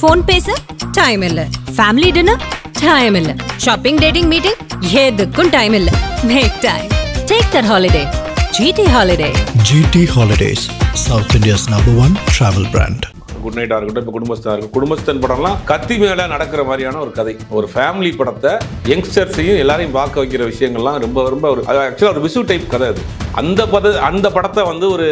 phone பேச time இல்ல, family dinner time இல்ல, shopping dating meeting எதுக்கும் டைம் இல்ல. Make time. Take that holiday. GT Holiday. GT Holidays, South India's #1 travel brand. Good நைட்டாக இருக்கட்டும், இப்போ குடும்பஸ்தான் இருக்கும். குடும்பஸ்தன் படம்லாம் கத்தி மேலே நடக்கிற மாதிரியான ஒரு கதை, ஒரு ஃபேமிலி படத்தை யங்ஸ்டர்ஸையும் எல்லாரையும் பார்க்க வைக்கிற விஷயங்கள்லாம் ரொம்ப ரொம்ப ஒரு ஆக்சுவலாக ஒரு விசு டைப் கதை அது. அந்த படத்தை வந்து ஒரு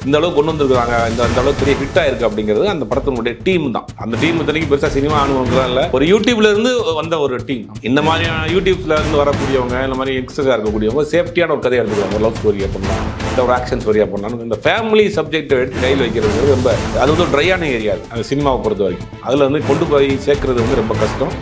இந்த அளவுக்கு கொண்டு வந்துருக்குறாங்க, அந்த அளவுக்கு பெரிய ஹிட் ஆயிருக்கு அப்படிங்கிறது அந்த படத்தினுடைய டீம் தான். அந்த டீம் இத்தனைக்கு பெருசாக சினிமா அனுபவங்கள்லாம் இல்லை, ஒரு யூடியூப்ல இருந்து வந்த ஒரு டீம். இந்த மாதிரியான யூடியூப்ல இருந்து வரக்கூடியவங்க, இந்த மாதிரி யங்ஸ்டர்ஸாக இருக்கக்கூடியவங்க சேஃப்டியான ஒரு கதையாக எடுத்துக்கிறாங்க. லவ் ஸ்டோரியாக பண்ணலாம், இல்லை ஒரு ஆக்ஷன் ஸ்டோரியாக பண்ணலாம். இந்த ஃபேமிலி சப்ஜெக்டை எடுத்து கையில் வைக்கிறது ரொம்ப, அது வந்து ஒரு ட்ரையான ஏரியா அந்த சினிமாவை பொறுத்த வரைக்கும். அதில் வந்து கொண்டு போய் சேர்க்கறது வந்து ரொம்ப கஷ்டம்.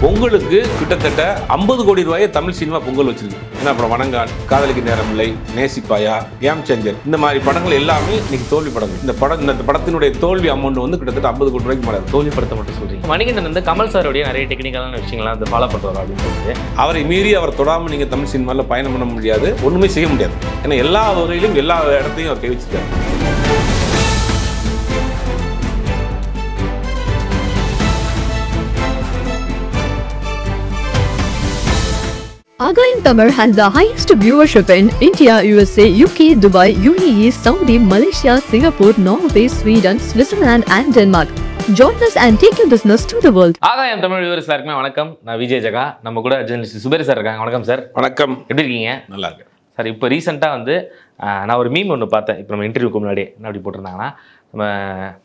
பொங்கலுக்கு கிட்டத்தட்ட 50 கோடி ரூபாயை தமிழ் சினிமா பொங்கல் வச்சிருக்கு. ஏன்னா அப்புறம் வணங்கான், காதலிக்கு நேரமில்லை, நேசிப்பாயா, ஏம்சஞ்சர், இந்த மாதிரி படங்கள் எல்லாமே இன்னைக்கு தோல்வி படங்கள். இந்த படத்தினுடைய தோல்வி அமௌண்ட் வந்து கிட்டத்தட்ட 50 கோடி ரூபாய்க்கு மேலே. தோல்வி படத்தை மட்டும் சொல்றீங்க. மணிகண்டன் வந்து கமல் சாரோடைய நிறைய டெக்னிக்கலான விஷயங்கள்லாம் வந்து ஃபாலோ பண்ணுவார் அப்படின்னு சொல்லிட்டு, அவரை மீறி அவர் தொடாமல் நீங்கள் தமிழ் சினிமாவில் பயணம் பண்ண முடியாது, ஒன்றுமே செய்ய முடியாது. ஏன்னா எல்லா வகையிலும் எல்லா இடத்தையும் அவர் கை வச்சுட்டார். Again, Tamil has the highest viewership in India, USA, UK, Dubai, UAE, Saudi, Malaysia, Singapore, Norway, Sweden, Switzerland and Denmark. Join us and take your business to the world. ஆகாயம் தமிழ் வியூவர்ஸ் எல்லாருக்குமே வணக்கம். நான் விஜய் ஜெகா, நம்ம கூட ஜெர்னலிஸ்ட் சுபேர் சார் இருக்காங்க. வணக்கம் sir. வணக்கம், எப்படி இருக்கீங்க? நல்லா இருக்கேன் சார். இப்போ ரீசெண்டாக வந்து நான் ஒரு மீம் ஒன்று பார்த்தேன். இப்போ நம்ம இன்டர்வியூக்கு முன்னாடியே என்ன அப்படி போட்டிருந்தாங்கன்னா, நம்ம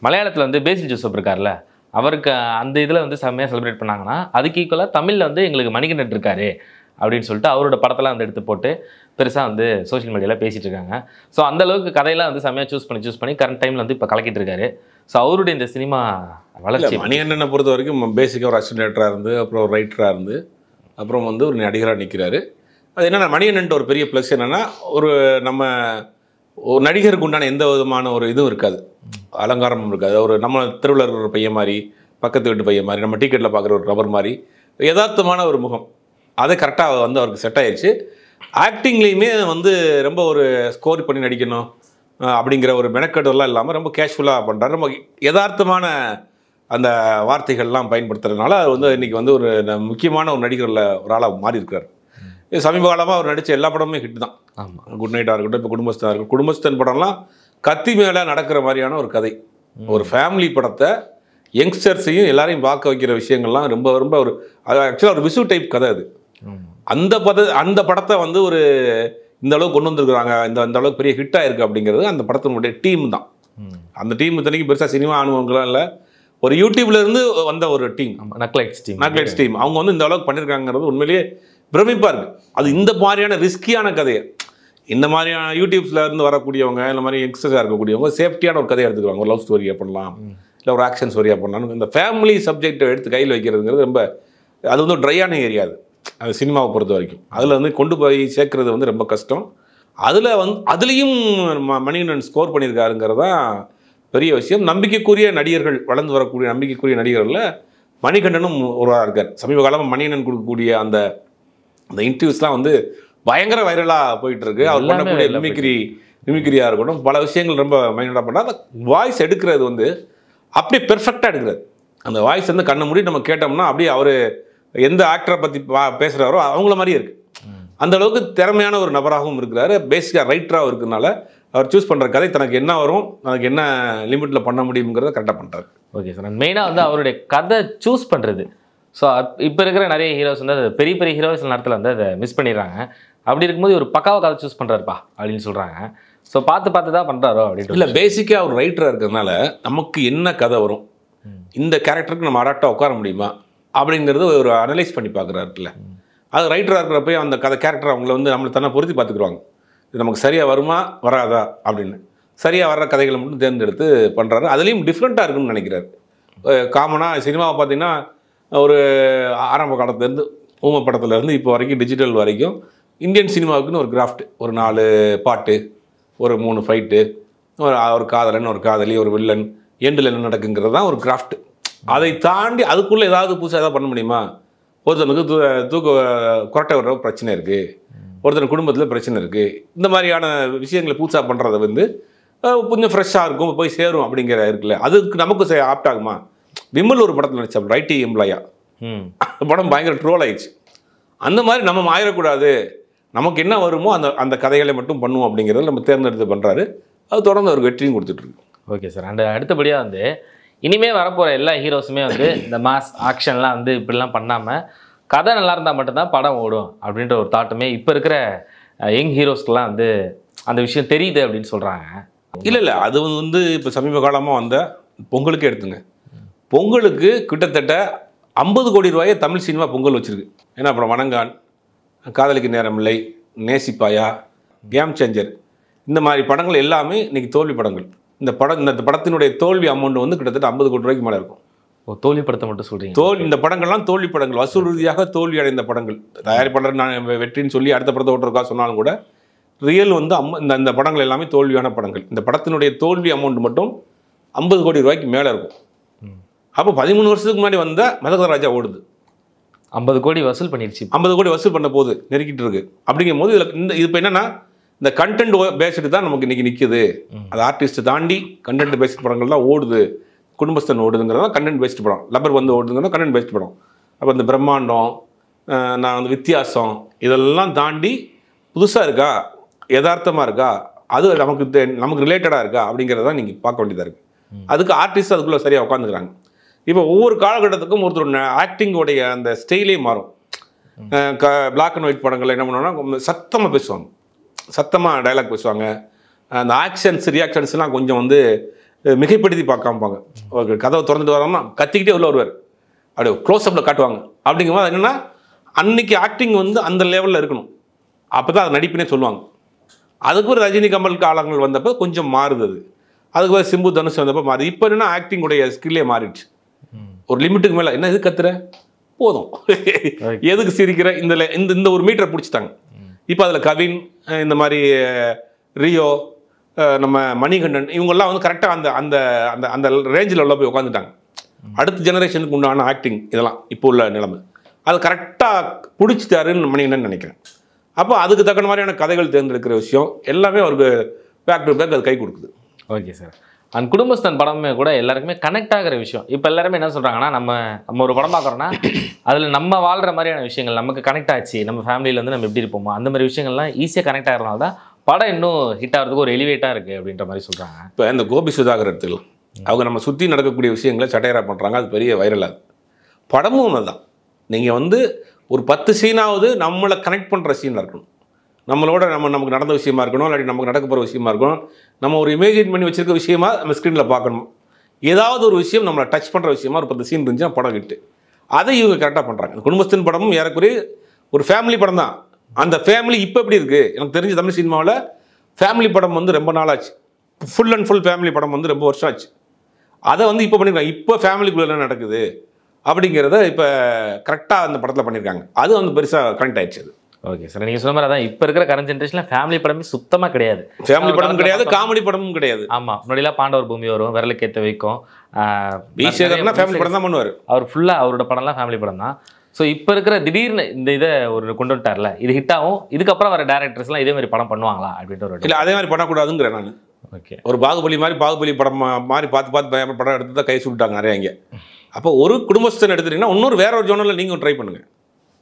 மலையாளத்தில் வந்து பேசில் ஜோசப் இருக்கார்ல, அவருக்கு அந்த இதில் வந்து செம்மையாக செலிப்ரேட் பண்ணாங்கன்னா, அதுக்கு ஈக்குவலாக தமிழில் வந்து எங்களுக்கு மணிகண்டன் இருக்காரு அப்படின்னு சொல்லிட்டு அவரோட படத்தெல்லாம் வந்து எடுத்து போட்டு பெருசாக வந்து சோஷியல் மீடியாவில் பேசிகிட்டு இருக்காங்க. ஸோ அந்தளவுக்கு கதையெல்லாம் வந்து செம்மையாக சூஸ் பண்ணி கரண்ட் டைமில் வந்து இப்போ கலக்கிட்டு இருக்காரு. ஸோ அவருடைய இந்த சினிமா வளர்ச்சி, மணிகண்டனை பொறுத்த வரைக்கும் பேசிக்காக ஒரு அசிஸ்டன்ட் இருந்து, அப்புறம் ஒரு ரைட்டராக இருந்து, அப்புறம் வந்து ஒரு நடிகராக நிற்கிறாரு. அது என்னென்னா மணிகண்டன் ஒரு பெரிய ப்ளஸ் என்னென்னா, நம்ம ஒரு நடிகருக்கு உண்டான எந்த விதமான ஒரு இதுவும் இருக்காது, அலங்காரமும் இருக்காது. ஒரு நம்ம தெருவில் இருக்கிற ஒரு பையன் மாதிரி, பக்கத்து வீட்டு பையன் மாதிரி, நம்ம டிக்கெட்டில் பார்க்குற ஒரு நபர் மாதிரி யதார்த்தமான ஒரு முகம், அதை கரெக்டாக வந்து அவருக்கு செட் ஆயிடுச்சு. ஆக்டிங்லேயுமே வந்து ரொம்ப ஒரு ஸ்கோர் பண்ணி நடிக்கணும் அப்படிங்கிற ஒரு மெனக்கெடெல்லாம் இல்லாமல் ரொம்ப கேஷுவலாக பண்ணுறாரு. ரொம்ப யதார்த்தமான அந்த வார்த்தைகள்லாம் பயன்படுத்துறதுனால அது வந்து இன்றைக்கி வந்து ஒரு முக்கியமான ஒரு நடிகரில் ஒரு ஆளாக மாறி இருக்கார். சமீப காலமாக அவர் நடித்த எல்லா படமுமே ஹிட் தான். ஆமாம், குட் நைட்டாக இருக்கட்டும், இப்போ குடும்பஸ்தான் இருக்கும். குடும்பஸ்தன் படம்லாம் கத்தி மேலே நடக்கிற மாதிரியான ஒரு கதை, ஒரு ஃபேமிலி படத்தை யங்ஸ்டர்ஸையும் எல்லாரையும் பார்க்க வைக்கிற விஷயங்கள்லாம் ரொம்ப ரொம்ப ஒரு ஆக்சுவலாக ஒரு விசு டைப் கதை அது. அந்த படத்தை வந்து ஒரு இந்த அளவுக்கு கொண்டு வந்துருக்குறாங்க, இந்த அளவுக்கு பெரிய ஹிட் ஆயிருக்கு அப்படிங்கிறது அந்த படத்தினுடைய டீம் தான். அந்த டீம் இத்தனைக்கு பெருசாக சினிமா அனுபவங்கள்லாம் இல்லை, ஒரு யூடியூப்ல இருந்து வந்த ஒரு டீம், நக்லைட்ஸ் டீம். அவங்க வந்து இந்த அளவுக்கு பண்ணியிருக்காங்கிறது உண்மையிலேயே பிரமிப்பாக இருக்குது. அது இந்த மாதிரியான ரிஸ்கியான கதையை, இந்த மாதிரியான யூடியூப்ஸ்ல இருந்து வரக்கூடியவங்க, இந்த மாதிரி யங்ஸ்டர்ஸாக இருக்கக்கூடியவங்க சேஃப்டியான ஒரு கதையை எடுத்துக்கிறாங்க. ஒரு லவ் ஸ்டோரியாக பண்ணலாம், இல்லை ஒரு ஆக்ஷன் ஸ்டோரியாக பண்ணலாம். இந்த ஃபேமிலி சப்ஜெக்டை எடுத்து கையில் வைக்கிறதுங்கிறது ரொம்ப, அது வந்து ஒரு ட்ரையான ஏரியா அது சினிமாவை பொறுத்த வரைக்கும். அதில் வந்து கொண்டு போய் சேர்க்கறது வந்து ரொம்ப கஷ்டம். அதுலேயும் மணிகண்டன் ஸ்கோர் பண்ணியிருக்காருங்கிறது தான் பெரிய விஷயம். நம்பிக்கைக்குரிய நடிகர்கள், வளர்ந்து வரக்கூடிய நம்பிக்கைக்குரிய நடிகர்களில் மணிகண்டனும் ஒருவராக இருக்கார். சமீப காலமாக மணிகண்டன் கொடுக்கக்கூடிய அந்த இன்டர்வியூஸ்லாம் வந்து பயங்கர வைரலாக போயிட்டு இருக்கு. அவர் பண்ணக்கூடிய மிமிக்ரியாக இருக்கட்டும், பல விஷயங்கள் ரொம்ப மைனடாக பண்ணால் அந்த வாய்ஸ் எடுக்கிறது வந்து அப்படியே பெர்ஃபெக்டாக எடுக்கிறார். அந்த வாய்ஸ் வந்து கண்ணை மூடி நம்ம கேட்டோம்னா அப்படியே அவர் எந்த ஆக்டரை பற்றி பேசுகிறாரோ அவங்கள மாதிரியே இருக்குது. அந்த அளவுக்கு திறமையான ஒரு நபராகவும் இருக்கிறாரு. பேசிக்காக ரைட்டராகவும் இருக்கிறதுனால அவர் சூஸ் பண்ணுற கதை தனக்கு என்ன வரும், தனக்கு என்ன லிமிட்டில் பண்ண முடியுங்கிறத கரெக்டாக பண்ணுறாரு. Okay sir. மெயினாக வந்து அவருடைய கதை சூஸ் பண்ணுறது. ஸோ இப்போ இருக்கிற நிறைய ஹீரோஸ் வந்து அது பெரிய பெரிய ஹீரோஸ் நேரத்தில் வந்து அதை மிஸ் பண்ணிடுறாங்க. அப்படி இருக்கும்போது ஒரு பக்காவாக கதை சூஸ் பண்ணுறாருப்பா அப்படின்னு சொல்கிறாங்க. ஸோ பார்த்து தான் பண்ணுறாரோ அப்படின்னு இல்லை, பேசிக்காக அவர் ரைட்டராக இருக்கிறதுனால நமக்கு என்ன கதை வரும், இந்த கேரக்டருக்கு நம்ம அடாப்டாக உட்கார முடியுமா அப்படிங்கிறது ஒரு அனலைஸ் பண்ணி பார்க்குறாருல. அது ரைட்டராக இருக்கிறப்ப அந்த கேரக்டர் அவங்கள வந்து நம்மளை தானே பொருத்தி பார்த்துக்குருவாங்க. இது நமக்கு சரியாக வருமா வராதா அப்படின்னு சரியாக வர்ற கதைகளை மட்டும் தேர்ந்தெடுத்து பண்ணுறாரு. அதுலேயும் டிஃப்ரெண்ட்டாக இருக்குன்னு நினைக்கிறாரு. காமனாக சினிமாவை பார்த்திங்கன்னா ஒரு ஆரம்ப காலத்துலேருந்து ஊமை படத்துலேருந்து இப்போ வரைக்கும் டிஜிட்டல் வரைக்கும் இந்தியன் சினிமாவுக்குன்னு ஒரு கிராஃப்ட், ஒரு 4 பாட்டு, ஒரு 3 ஃபைட்டு, ஒரு காதலன், ஒரு காதலி, ஒரு வில்லன், எண்டில் என்ன நடக்குங்கிறது தான் ஒரு கிராஃப்ட். அதை தாண்டி அதுக்குள்ளே ஏதாவது புதுசாக ஏதாவது பண்ண முடியுமா? ஒருத்தனுக்கு கொரட்டை வர்ற பிரச்சனை இருக்குது, ஒருத்தன் குடும்பத்தில் பிரச்சனை இருக்குது, இந்த மாதிரியான விஷயங்களை புதுசாக பண்ணுறதை வந்து கொஞ்சம் ஃப்ரெஷ்ஷாக இருக்கும், போய் சேரும் அப்படிங்கிற இருக்குல்ல, அதுக்கு நமக்கு ஆப்டாகுமா? விமல் ஒரு படத்தில் நடிச்சா ஐடி எம்ப்ளாயா, அந்த படம் பயங்கர ட்ரோல் ஆயிடுச்சு. அந்த மாதிரி நம்ம ஆயிடக்கூடாது, நமக்கு என்ன வருமோ அந்த கதைகளை மட்டும் பண்ணுவோம் அப்படிங்கிறத நம்ம தேர்ந்தெடுத்து பண்ணுறாரு. அது தொடர்ந்து அவருக்கு வெற்றியும் கொடுத்துட்ருக்கு. Okay sir. அண்ட் அடுத்தபடியாக வந்து இனிமேல் வரப்போகிற எல்லா ஹீரோஸுமே வந்து இந்த மாஸ் ஆக்ஷன்லாம் வந்து இப்படிலாம் பண்ணாமல் கதை நல்லா இருந்தால் மட்டும்தான் படம் ஓடும் அப்படின்ற ஒரு தாட்டுமே இப்போ இருக்கிற யங் ஹீரோஸ்க்கெலாம் வந்து அந்த விஷயம் தெரியுது அப்படின்னு சொல்கிறாங்க. இல்லை அது வந்து இப்போ சமீப காலமாக வந்த பொங்கலுக்கே எடுத்துங்க. பொங்கலுக்கு கிட்டத்தட்ட 50 கோடி ரூபாயை தமிழ் சினிமா பொங்கல் வச்சுருக்கு. ஏன்னா அப்புறம் வணங்கான், காதலிக்கு நேரமில்லை, நேசிப்பாயா, கேம் சேஞ்சர், இந்த மாதிரி படங்கள் எல்லாமே இன்றைக்கி தோல்வி படங்கள். இந்த படத்தினுடைய தோல்வி அமௌண்ட் வந்து கிட்டத்தட்ட 50 கோடி ரூபாய்க்கு மேலே இருக்கும். தோல்வி படத்தை மட்டும் சொல்கிறீங்க? இந்த படங்கள்லாம் தோல்வி படங்கள், வசூல் ரீதியாக தோல்வி அடைந்த படங்கள். தயாரிப்பாளர் நான் வெற்றின்னு சொல்லி அடுத்த படத்தை ஓட்டுறக்கா சொன்னாலும் கூட ரியல் வந்து இந்த படங்கள் எல்லாமே தோல்வியான படங்கள். இந்த படத்தினுடைய தோல்வி அமௌண்ட் மட்டும் 50 கோடி ரூபாய்க்கு மேலே இருக்கும். அப்போ 13 வருஷத்துக்கு முன்னாடி வந்த மதகத ராஜா ஓடுது, 50 கோடி வசூல் பண்ணிடுச்சு. 50 கோடி வசூல் பண்ண போது நெருக்கிட்டு இருக்கு. அப்படிங்கும் போது இதில் இப்போ என்னன்னா, இந்த கண்டென்ட் பேஸ்டு தான் நமக்கு இன்றைக்கி நிற்குது. அது ஆர்டிஸ்ட்டை தாண்டி கண்டென்ட் பேஸ்டு படங்கள் தான் ஓடுது. குடும்பஸ்தன் ஓடுதுங்கிறதா கண்டென்ட் பேஸ்டு படம், லப்பர் வந்து ஓடுதுங்கிறதா கண்டென்ட் பேஸ்டு படம். அப்போ இந்த பிரம்மாண்டம், நான் வந்து வித்தியாசம், இதெல்லாம் தாண்டி புதுசாக இருக்கா, யதார்த்தமாக இருக்கா, அது நமக்கு ரிலேட்டடாக இருக்கா அப்படிங்கிறத நீங்கள் பார்க்க வேண்டியதாக இருக்குது. அதுக்கு ஆர்டிஸ்ட் அதுக்குள்ளே சரியாக உட்காந்துக்கிறாங்க. இப்போ ஒவ்வொரு காலகட்டத்துக்கும் ஒருத்தர் ஆக்டிங்கோடைய அந்த ஸ்டைலே மாறும். பிளாக் அண்ட் ஒயிட் படங்கள் என்ன பண்ணுவாங்கன்னா சத்தமாக பேசுவாங்க, சத்தமாக டைலாக் பேசுவாங்க. அந்த ஆக்ஷன்ஸ் ரியாக்ஷன்ஸ்லாம் கொஞ்சம் வந்து மிகைப்படுத்தி பார்க்காமப்பாங்க. ஒரு கதவை திறந்துட்டு வரோம்னா கத்திக்கிட்டே உள்ள வருவார், அப்படியே க்ளோஸ்அப்பில் காட்டுவாங்க. அப்படிங்கும்போது என்னென்னா அன்னைக்கு ஆக்டிங் வந்து அந்த லெவலில் இருக்கணும், அப்போ தான் அது நடிப்புனே சொல்லுவாங்க. அதுக்கு ஒரு ரஜினி கமல் காலங்கள் வந்தப்போ கொஞ்சம் மாறுது. அதுக்கு ஒரு சிம்பு தனுஷ் வந்தப்போ மாறுது. இப்போ என்னென்னா ஆக்டிங்குடைய ஸ்கில்லே மாறிடுச்சு. ஒரு லிமிட்டுக்கு மேலே என்ன இது கத்துற போதும், எதுக்கு சிரிக்கிற, இந்த ஒரு மீட்டரை பிடிச்சிட்டாங்க. இப்போ அதில் கவின், இந்த மாதிரி ரியோ, நம்ம மணிகண்டன், இவங்கெல்லாம் வந்து கரெக்டாக அந்த அந்த அந்த அந்த ரேஞ்சில் உள்ள போய் உட்காந்துட்டாங்க. அடுத்த ஜெனரேஷனுக்கு உண்டான ஆக்டிங் இதெல்லாம் இப்போ உள்ள நிலைமை அது கரெக்டாக பிடிச்சிட்டாருன்னு மணிகண்டன் நினைக்கிறேன். அப்போ அதுக்கு தக்கன மாதிரியான கதைகள் தேர்ந்தெடுக்கிற விஷயம் எல்லாமே அவருக்கு பேக் டு பேக் அது கை கொடுக்குது. Okay sir. அந்த குடும்பஸ்தன் படமே கூட எல்லாருக்குமே கனெக்ட் ஆகிற விஷயம். இப்போ எல்லாருமே என்ன சொல்கிறாங்கன்னா, நம்ம ஒரு படம் பார்க்குறோன்னா அதில் நம்ம வாழ்கிற மாதிரியான விஷயங்கள் நமக்கு கனெக்ட் ஆச்சு, நம்ம ஃபேமிலியில் வந்து நம்ம எப்படி இருப்போமோ அந்த மாதிரி விஷயங்கள்லாம் ஈஸியாக கனெக்ட் ஆகிறதுனால தான் படம் இன்னும் ஹிட் ஆகிறதுக்கு ஒரு எலிவேட்டாக இருக்குது அப்படின்ற மாதிரி சொல்கிறாங்க. இப்போ இந்த கோபி சுதாகர் எடுத்துக்கலாம், அவங்க நம்ம சுற்றி நடக்கக்கூடிய விஷயங்களை சட்டையராக பண்ணுறாங்க, அது பெரிய வைரலாகுது. படமும் அதுதான். நீங்கள் வந்து ஒரு 10 சீனாவது நம்மளை கனெக்ட் பண்ணுற சீனில் இருக்கணும். நம்மளோட நமக்கு நடந்த விஷயமா இருக்கணும், இல்லாட்டி நமக்கு நடக்க போகிற விஷயமா இருக்கணும், நம்ம ஒரு இமேஜின் பண்ணி வச்சிருக்க விஷயமா நம்ம ஸ்க்ரீனில் பார்க்கணும். ஏதாவது ஒரு விஷயம் நம்மளை டச் பண்ணுற விஷயமா ஒரு 10 சீன் இருந்துச்சுன்னா படம் ஹிட்டு. அதை இவங்க கரெக்டாக பண்ணுறாங்க. குடும்பத்தின் படமும் ஏறக்குறைய ஒரு ஃபேமிலி படம் தான். அந்த ஃபேமிலி இப்போ எப்படி இருக்குது, எனக்கு தெரிஞ்ச தமிழ் சினிமாவில் ஃபேமிலி படம் வந்து ரொம்ப நாளாச்சு. ஃபுல் அண்ட் ஃபுல் ஃபேமிலி படம் வந்து ரொம்ப வருஷம் ஆச்சு. அதை வந்து இப்போ பண்ணியிருக்காங்க. இப்போ ஃபேமிலிக்குள்ளே என்ன நடக்குது அப்படிங்கிறத இப்போ கரெக்டாக அந்த படத்தில் பண்ணியிருக்காங்க. அது வந்து பெருசாக கனெக்ட் ஆயிடுச்சு. அது ஓகே சார். நீங்கள் சொன்ன மாதிரி அதான் இப்போ இருக்கிற கரண்ட் ஜென்ரேஷனில் ஃபேமிலி படமே சுத்தமாக கிடையாது. ஃபேமிலி படம் கிடையாது, காமெடி படமும் கிடையாது. ஆமாம், முன்னாடிலாம் பாண்டவர் பூமி வரும், விரலுக்கேற்ற வைக்கும், வீசேகர்னா ஃபேமிலி படம் தான் பண்ணுவார். அவர் ஃபுல்லாக அவரோட படம்லாம் ஃபேமிலி படம் தான். ஸோ இப்போ இருக்கிற திடீர்னு இந்த இதை ஒரு கொண்டு வந்துட்டார்ல, இது ஹிட் ஆகும், இதுக்கப்புறம் வர டேரக்டர்ஸ்லாம் இதே மாதிரி படம் பண்ணுவாங்களா அப்படின்ற ஒரு இல்லை, அதே மாதிரி பண்ணக்கூடாதுங்கிறேன் நான். ஓகே, ஒரு பாகுபலி படம் மாதிரி பார்த்து படம் எடுத்து தான் கை சுட்டாங்க நிறைய இங்கே. அப்போ ஒரு குடும்பஸ்தன் எடுத்துட்டீங்கன்னா இன்னொரு வேற ஒரு ஜோனலில் நீங்கள் ட்ரை பண்ணுங்கள்.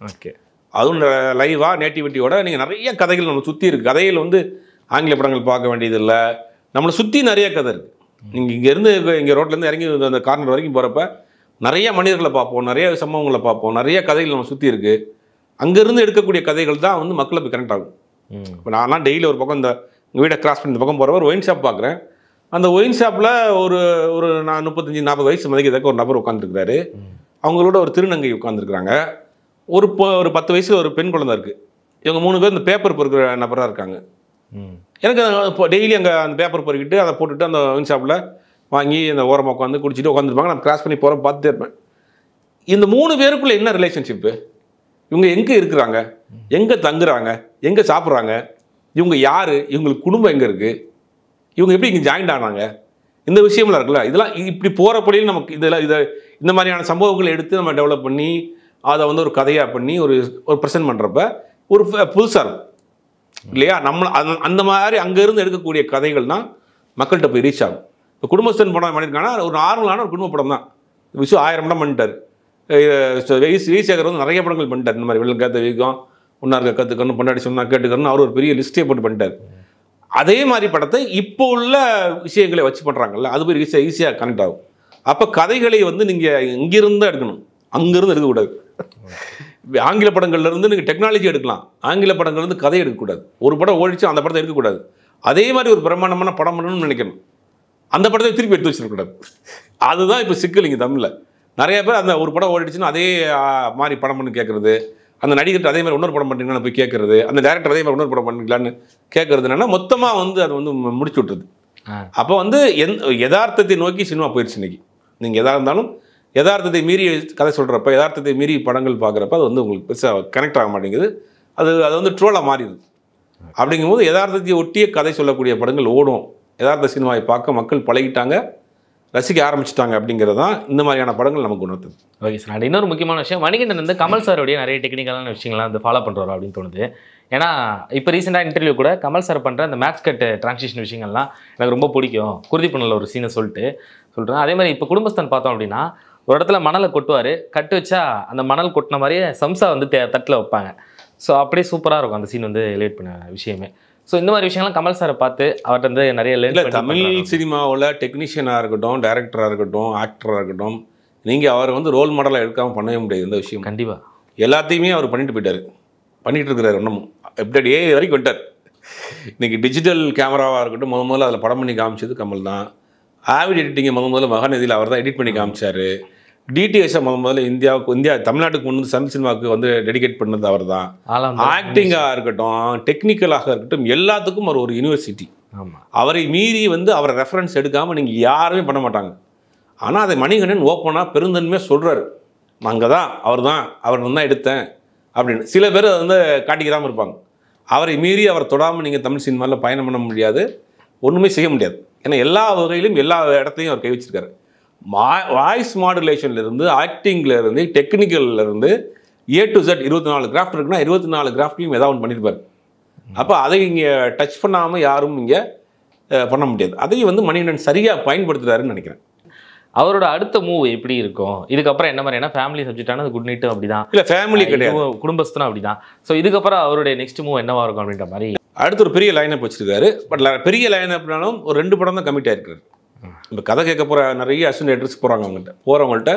ஓகே, அதுவும் லைவாக நேட்டிவிட்டியோட நீங்கள் நிறைய கதைகள் நம்ம சுற்றி இருக்குது. கதையில் வந்து ஆங்கில படங்கள் பார்க்க வேண்டியதில்லை, நம்மளை சுற்றி நிறைய கதை இருக்குது. நீங்கள் இங்கேருந்து இங்கே ரோட்லேருந்து இறங்கி அந்த கார்னர் வரைக்கும் போகிறப்ப நிறைய மனிதர்களை பார்ப்போம், நிறைய சம்பவங்களை பார்ப்போம், நிறைய கதைகள் நம்ம சுற்றி இருக்குது. அங்கேருந்து எடுக்கக்கூடிய கதைகள் தான் வந்து மக்களை போய் கனெக்ட் ஆகும். இப்போ நான்லாம் டெய்லி ஒரு பக்கம் இந்த வீடை கிராஸ் பண்ணி இந்த பக்கம் போகிறவர் ஒயின் ஷாப் பார்க்குறேன். அந்த ஒயின் ஷாப்பில் ஒரு 35-40 வயசு மதிக்கிறதுக்கு ஒரு நபர் உட்காந்துருக்கிறாரு. அவங்களோட ஒரு திருநங்கை உட்காந்துருக்குறாங்க. ஒரு 10 வயசு ஒரு பெண் குழந்தை இருக்குது. இவங்க 3 பேர் இந்த பேப்பர் பொறுக்கிற நபராக இருக்காங்க. எனக்கு இப்போ டெய்லி அங்கே அந்த பேப்பர் பொறுக்கிட்டு அதை போட்டுட்டு அந்த ஒயின் ஷாப்பில் வாங்கி அந்த ஓரமாக உட்காந்து குடிச்சிட்டு உட்காந்துருப்பாங்க. நான் கிராஸ் பண்ணி போகிறேன், பார்த்துட்டே இருப்பேன். இந்த 3 பேருக்குள்ளே என்ன ரிலேஷன்ஷிப்பு? இவங்க எங்கே இருக்கிறாங்க, எங்கே தங்குறாங்க, எங்கே சாப்பிட்றாங்க, இவங்க யார், இவங்களுக்கு குடும்பம் எங்கே இருக்குது, இவங்க எப்படி இங்கே ஜாயின்ட் ஆனாங்க, இந்த விஷயம்லாம் இருக்குல்ல. இதெல்லாம் இப்படி போகிறப்படியும் நமக்கு இந்த மாதிரியான சம்பவங்களை எடுத்து நம்ம டெவலப் பண்ணி அதை வந்து ஒரு கதையாக பண்ணி ஒரு ப்ரெசென்ட் பண்ணுறப்ப ஒரு புதுசாக இருக்கும் இல்லையா? அந்த மாதிரி அங்கேருந்து எடுக்கக்கூடிய கதைகள் தான் மக்கள்கிட்ட போய் ரீச் ஆகும். இப்போ குடும்பஸ்தன் படம் பண்ணியிருக்காங்கன்னா ஒரு நார்மலான ஒரு குடும்ப படம் தான். விஷு 1000 படம் பண்ணிட்டார். வீசேகர் வந்து நிறைய படங்கள் பண்ணிட்டார். இந்த மாதிரி வெள்ளம் காத்த வீக்கம், உன்னார்க்க கற்றுக்கணும், பொண்டாடி சொன்னா கேட்டுக்கணும், அவர் ஒரு பெரிய லிஸ்ட்டே போட்டு பண்ணிட்டார். அதே மாதிரி படத்தை இப்போ உள்ள விஷயங்களை வச்சு பண்ணுறாங்கல்ல, அது போய் ஈஸியாக கனெக்ட் ஆகும். அப்போ கதைகளை வந்து நீங்கள் இங்கிருந்து எடுக்கணும், அங்கேருந்து எடுக்கக்கூடாது. ஆங்கில படங்கள்லேருந்து நீங்கள் டெக்னாலஜி எடுக்கலாம், ஆங்கில படங்கள்லேருந்து கதை எடுக்கக்கூடாது. ஒரு படம் ஓடிச்சு அந்த படத்தை எடுக்கக்கூடாது. அதே மாதிரி ஒரு பிரமாண்டமான படம் பண்ணணும்னு நினைக்கணும், அந்த படத்தை திருப்பி எடுத்து வச்சிருக்கக்கூடாது. அதுதான் இப்போ சிக்கல் இங்கே தமிழில். நிறைய பேர் அந்த ஒரு படம் ஓடிச்சுன்னா அதே மாதிரி படம் பண்ணி கேட்குறது, அந்த நடிகர்கிட்ட அதே மாதிரி இன்னொரு படம் பண்ணுறீங்கன்னு போய் கேட்குறது, அந்த டேரக்டர் அதே மாதிரி இன்னொரு படம் பண்ணிக்கலான்னு கேட்குறது என்னன்னா மொத்தமாக வந்து அது வந்து முடிச்சு விட்டுருது. அப்போ வந்து யதார்த்தத்தை நோக்கி சினிமா போயிடுச்சு இன்னைக்கு. நீங்கள் எதாக இருந்தாலும் யதார்த்தத்தை மீறி கதை சொல்கிறப்ப, யதார்த்தத்தை மீறி படங்கள் பார்க்குறப்ப அது வந்து உங்களுக்கு பெருசாக கனெக்ட் ஆக மாட்டேங்குது. அது வந்து ட்ரோலாக மாறிடுது. அப்படிங்கும்போது யதார்த்தத்தை ஒட்டிய கதை சொல்லக்கூடிய படங்கள் ஓடும். யதார்த்த சினிமாவை பார்க்க மக்கள் பழகிட்டாங்க, ரசிக்க ஆரம்பிச்சிட்டாங்க. அப்படிங்கிறது தான் இந்த மாதிரியான படங்கள் நமக்கு உணர்த்துது. Okay sir. அண்ட் இன்னொரு முக்கியமான விஷயம், மணிகண்டன் வந்து கமல் சாரோடைய நிறைய டெக்னிக்கலான விஷயங்கள்லாம் வந்து ஃபாலோ பண்ணுறாரு அப்படின்னு தோணுது. ஏன்னா இப்போ ரீசெண்டாக இன்டர்வியூ கூட கமல் சார் பண்ணுற அந்த மேட்ச் கட் டிரான்சிஷன் விஷயங்கள்லாம் எனக்கு ரொம்ப பிடிக்கும், குருதி பண்ணல ஒரு சீனை சொல்கிறேன். அதே மாதிரி இப்போ குடும்பஸ்தன் பார்த்தோம் அப்படின்னா ஒரு இடத்துல மணலை கொட்டுவார், கட்டு வச்சா அந்த மணல் கொட்டின மாதிரியே சம்சா வந்து தட்டில் வைப்பாங்க. ஸோ அப்படியே சூப்பராக இருக்கும் அந்த சீன் வந்து எலிவேட் பண்ண விஷயமே. ஸோ இந்த மாதிரி விஷயங்கள்லாம் கமல் சாரை பார்த்து அவர்கிட்ட வந்து நிறைய இல்லை, தமிழ் சினிமாவில் டெக்னீஷியனாக இருக்கட்டும், டைரக்டராக இருக்கட்டும், ஆக்டராக இருக்கட்டும், நீங்கள் அவர் வந்து ரோல் மாடலாக எடுக்காமல் பண்ணவே முடியாது. இந்த விஷயம் கண்டிப்பாக எல்லாத்தையுமே அவர் பண்ணிட்டு போயிட்டார், பண்ணிகிட்டு இருக்கிறார். இன்னமும் எப்படி வரைக்கும் விட்டார். இன்றைக்கி டிஜிட்டல் கேமராவாக இருக்கட்டும், முதல்ல அதில் படம் பண்ணி காமிச்சது கமல் தான். ஆவிட் எடிட்டிங்கை முதல்ல மகாநதியில் அவர் தான் எடிட் பண்ணி காமிச்சார். டிடிஎஸை முதல்ல தமிழ்நாட்டுக்கு முன் தமிழ் சினிமாவுக்கு வந்து டெடிகேட் பண்ணது அவர் தான். ஆக்டிங்காக இருக்கட்டும், டெக்னிக்கலாக இருக்கட்டும், எல்லாத்துக்கும் அவர் ஒரு யூனிவர்சிட்டி. அவரை மீறி வந்து அவரை ரெஃபரன்ஸ் எடுக்காமல் நீங்கள் யாருமே பண்ண மாட்டாங்க. ஆனால் அதை மணிகண்டன் ஓப்பனாக பெருந்தன்மையாக சொல்கிறார், அங்கே தான் அவர் தான் எடுத்தேன் அப்படின்னு. சில பேர் அதை வந்து காட்டிக்கிறாமல் இருப்பாங்க. அவரை மீறி அவர் தொடாமல் நீங்கள் தமிழ் சினிமாவில் பயணம் பண்ண முடியாது, ஒன்றுமே செய்ய முடியாது. ஏன்னா எல்லா வகையிலும் எல்லா இடத்துலையும் அவர் கை வச்சிருக்காரு. வாய்ஸ் மாடுலேஷன்லேருந்து, ஆக்டிங்லேருந்து, டெக்னிக்கல்லேருந்து A to Z 24 கிராஃப்ட் இருக்குன்னா 24 கிராஃப்ட்லையும் ஏதாவது ஒன்று பண்ணியிருப்பார். அப்போ அதை இங்கே டச் பண்ணாமல் யாரும் இங்கே பண்ண முடியாது. அதையும் வந்து மணிகண்டன் சரியாக பயன்படுத்துகிறாருன்னு நினைக்கிறேன். அவரோட அடுத்த மூவ் எப்படி இருக்கும், இதுக்கப்புறம் என்ன மாதிரினா ஃபேமிலி சப்ஜெக்டான அது குட் நைட் அப்படிதான், இல்லை ஃபேமிலி கிடையாது, குடும்பஸ்தனம் அப்படிதான். ஸோ இதுக்கப்புறம் அவருடைய நெக்ஸ்ட் மூவ் என்னவா இருக்கும் அப்படின்ற மாதிரி அடுத்து ஒரு பெரிய லைனப் வச்சிருக்காரு. பட் பெரிய லைனப்னாலும் ஒரு 2 படம் தான் கமிட் ஆகிருக்காரு. இப்போ கதை கேட்க போகிற நிறைய அசிஸ்டன்ட் எடிட்டர்ஸ் போகிறவங்கள்ட்ட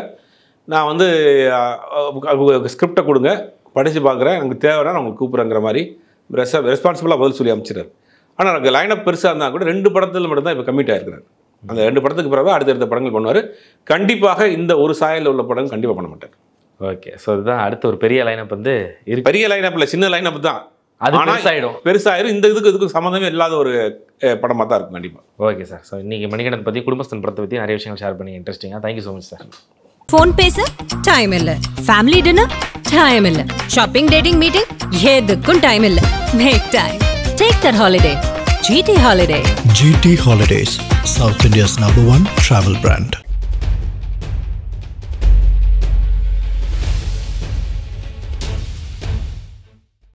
நான் வந்து ஸ்கிரிப்டை கொடுங்க, படித்து பார்க்குறேன், எனக்கு தேவைன்னா நான் உங்களுக்கு கூப்பிட்றேங்கிற மாதிரி ரெஸ்பான்சிபிளாக பதில் சொல்லி அமைச்சிடாரு. ஆனால் எனக்கு லைனப் பெருசாக இருந்தால் கூட 2 படத்தில் மட்டும்தான் இப்போ கமிட் ஆகிருக்கிறார். அந்த 2 படத்துக்கு பிறகு அடுத்தடுத்த படங்கள் பண்ணுவார். கண்டிப்பாக இந்த ஒரு சாயலில் உள்ள படம் கண்டிப்பாக பண்ண மாட்டார். ஓகே. ஸோ இதுதான் அடுத்த ஒரு பெரிய லைனப் வந்து பெரிய லைனப் இல்லை, சின்ன லைனப் தான். அது பெருசாயிரும். இந்த இதுக்கு சம்மந்தமே இல்லாத ஒரு படமாக தான் இருக்கும் கண்டிப்பாக. Okay sir. ஸோ இன்னைக்கு மணிகண்டன் பற்றி, குடும்பஸ்தன் படத்தை பற்றி நிறைய விஷயங்கள் ஷேர் பண்ணி இன்ட்ரெஸ்டிங்காக. Thank you so much sir. Phone பேச டைம் இல்லை, ஃபேமிலி டின்னர் டைம் இல்லை, ஷாப்பிங் டேட்டிங் மீட்டிங் எதுக்கும் டைம் இல்லை. Make time, take that holiday. GT Holiday. GT Holidays, South India's #1 travel brand.